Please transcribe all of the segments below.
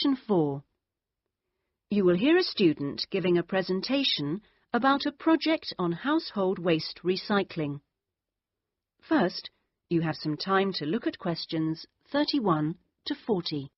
Section 4. You will hear a student giving a presentation about a project on household waste recycling. First, you have some time to look at questions 31 to 40.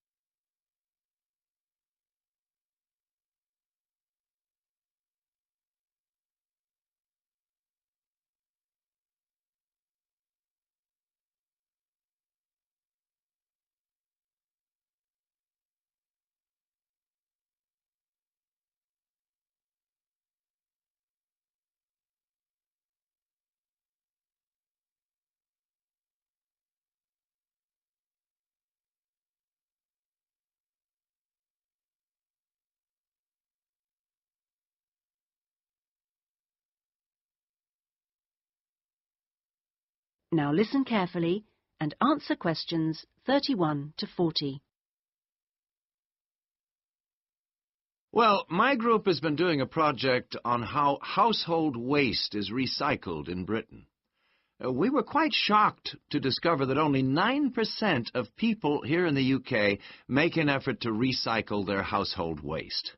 Now listen carefully and answer questions 31 to 40. Well, my group has been doing a project on how household waste is recycled in Britain. We were quite shocked to discover that only 9% of people here in the UK make an effort to recycle their household waste.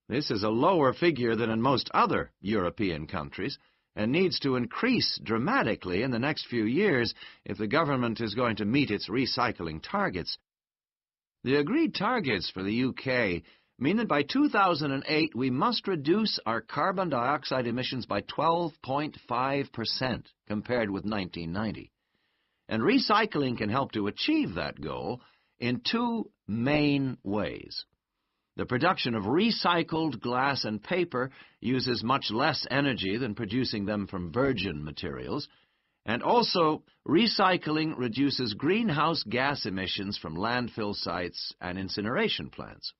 This is a lower figure than in most other European countries, and needs to increase dramatically in the next few years if the government is going to meet its recycling targets. The agreed targets for the UK mean that by 2008 we must reduce our carbon dioxide emissions by 12.5% compared with 1990. And recycling can help to achieve that goal in two main ways. The production of recycled glass and paper uses much less energy than producing them from virgin materials, and also recycling reduces greenhouse gas emissions from landfill sites and incineration plants.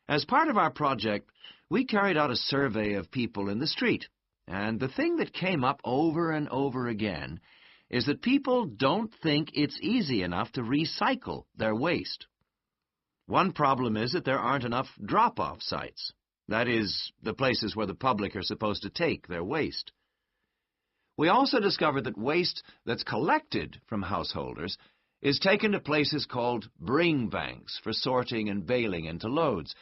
As part of our project, we carried out a survey of people in the street, and the thing that came up over and over again is that people don't think it's easy enough to recycle their waste. One problem is that there aren't enough drop-off sites. That is, the places where the public are supposed to take their waste. We also discovered that waste that's collected from householders is taken to places called bring banks for sorting and baling into loads.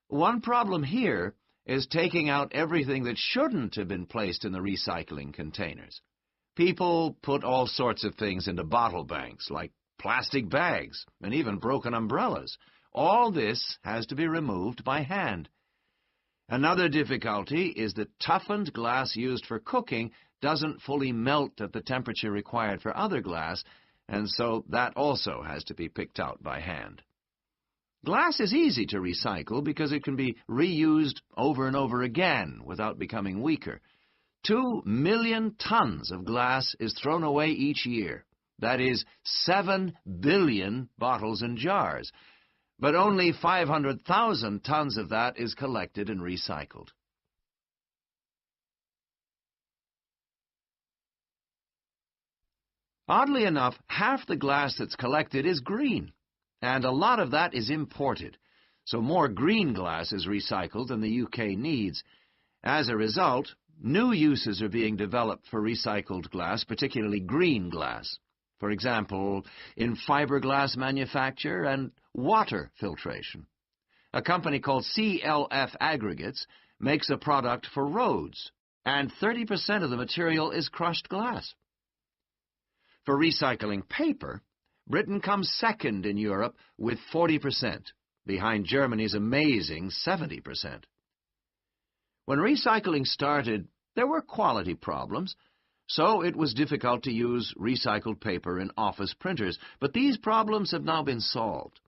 One problem here is taking out everything that shouldn't have been placed in the recycling containers. People put all sorts of things into bottle banks, like plastic bags and even broken umbrellas. All this has to be removed by hand. Another difficulty is that toughened glass used for cooking doesn't fully melt at the temperature required for other glass, and so that also has to be picked out by hand. Glass is easy to recycle because it can be reused over and over again without becoming weaker. 2 million tons of glass is thrown away each year. That is 7 billion bottles and jars. But only 500,000 tons of that is collected and recycled. Oddly enough, half the glass that's collected is green, and a lot of that is imported, so more green glass is recycled than the UK needs. As a result, new uses are being developed for recycled glass, particularly green glass. For example, in fiberglass manufacture and water filtration. A company called CLF Aggregates makes a product for roads, and 30% of the material is crushed glass. For recycling paper, Britain comes second in Europe with 40%, behind Germany's amazing 70%. When recycling started, there were quality problems, so it was difficult to use recycled paper in office printers, but these problems have now been solved.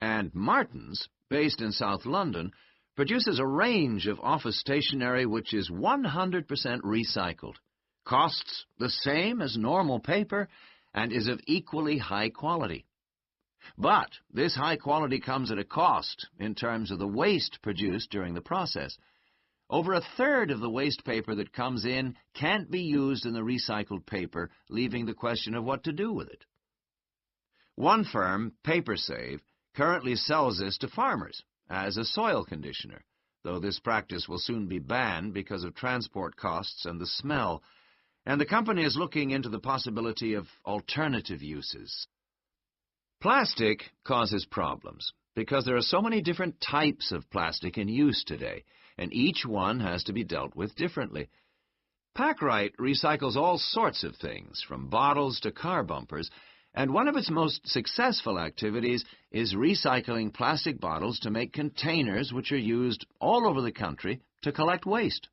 And Martins, based in South London, produces a range of office stationery which is 100% recycled, costs the same as normal paper, and is of equally high quality. But this high quality comes at a cost in terms of the waste produced during the process. Over a third of the waste paper that comes in can't be used in the recycled paper, leaving the question of what to do with it. One firm, PaperSave, currently sells this to farmers as a soil conditioner, though this practice will soon be banned because of transport costs and the smell, and the company is looking into the possibility of alternative uses. Plastic causes problems. because there are so many different types of plastic in use today, and each one has to be dealt with differently. Packrite recycles all sorts of things, from bottles to car bumpers, and one of its most successful activities is recycling plastic bottles to make containers which are used all over the country to collect waste.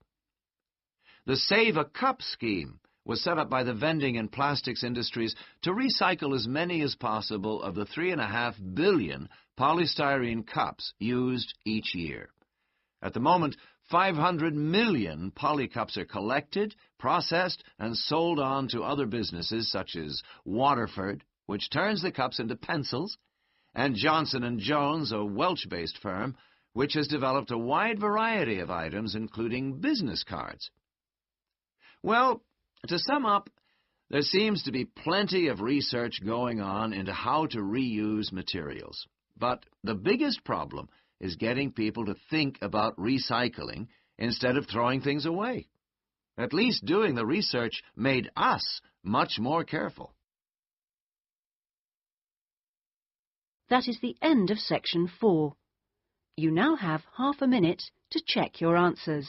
The Save a Cup scheme was set up by the vending and plastics industries to recycle as many as possible of the 3.5 billion polystyrene cups used each year. At the moment, 500 million polycups are collected, processed, and sold on to other businesses such as Waterford, which turns the cups into pencils, and Johnson & Jones, a Welsh-based firm, which has developed a wide variety of items, including business cards. Well, to sum up, there seems to be plenty of research going on into how to reuse materials. But the biggest problem is getting people to think about recycling instead of throwing things away. At least doing the research made us much more careful. That is the end of section 4. You now have half a minute to check your answers.